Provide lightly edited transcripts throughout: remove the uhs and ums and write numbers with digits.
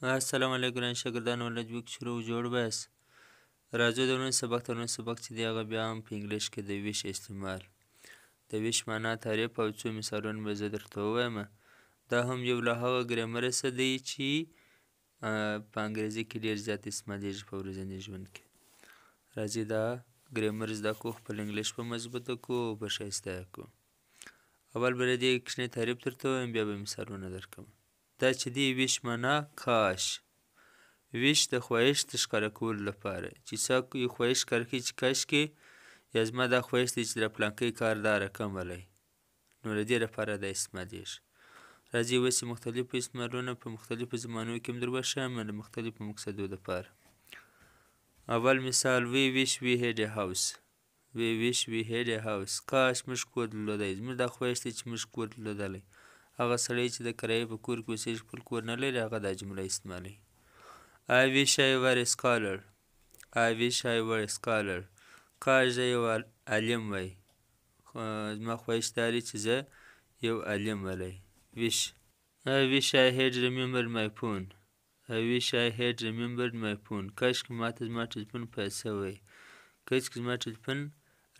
السلام علیکم ګران شاګردانو لږ شروع جوړ بس راځو د نن سبق چې دی هغه بیا هم په انګلیش کې د ویش استعمال د ویش معنا تعریف او څو مثالونه به زه درته ووایم دا هم یو له هغه ګرامر څخه دی چې په انګریزي کې ډېر زیات استعمالیږي په ورځني ژوند کې راځئ دا ګرامر زده کړو خپل انګلیش په مضبوطه کړو او په ښایسته یې کړو اول به د دې کوچنی تعریف درته ووایم بیا به مثالونه درکړم دا چې دی ویش معنا کاش ویش د خواهش د ښکاره کولو لپاره چې څوک یو خواهش ښکاره کوي چې کاشکې یا زما دا خواهش دی چې د پلانکي کار دا رقم ولی نو د دې لپاره دا استعمالیږي راځئ اوس یې مختلفو استعمالونه په مختلفو زمانو کې هم در وښیم د مختلفو مقصدو لپاره اول مثال وی ویش وی هیډ ا هاوس وی ویش وی هیډ ا هاوس کاش موږ کور درلودی زموږ دا خواهش دی چې موږ کور درلودلی هغه سړی چې د کرایې په کور کې اوسېږي خپل کور نه لري هغه دا جمله استعمالوي I wish I were a scholar I wish I were a scholar کاش زه یو عالم وی زما خواهش دا دی چې زه یو عالم ولی wish I wish I had remembered my phone I wish I had remembered my phone کاشکې ماته زما ټلیفون پاتې شوی کاشکې زما ټلیفون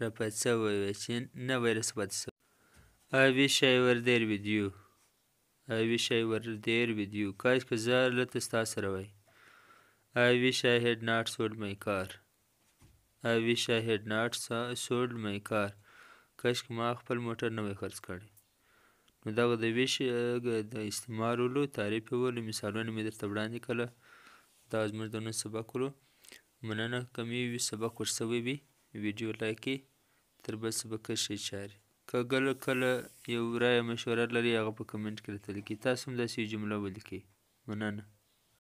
را پاتې شوی وی چې نه وی راڅخه پاتې شوی I wish I were there with you I wish I were there with you کاشکې زه هلته ستا سره وی I wish I had not sold my car I wish I had not sold my car کاشکې ما خپل موټر نه وی خرڅ کړی نو دغه د ویش د استعمالولو تعریف یې ولو مثالونه مې درته وړاندې کړله دا زموږ د نن سبق ولو مننه که مې سبق ور شوی وي ویډیو لایک کړئ تر بل سبقه ښې چارې که کله یو رایه مشوره لرئ هغه په کمنټ کې راته لیکئ تاسو هم داسې یو جمله ولیکئ مننه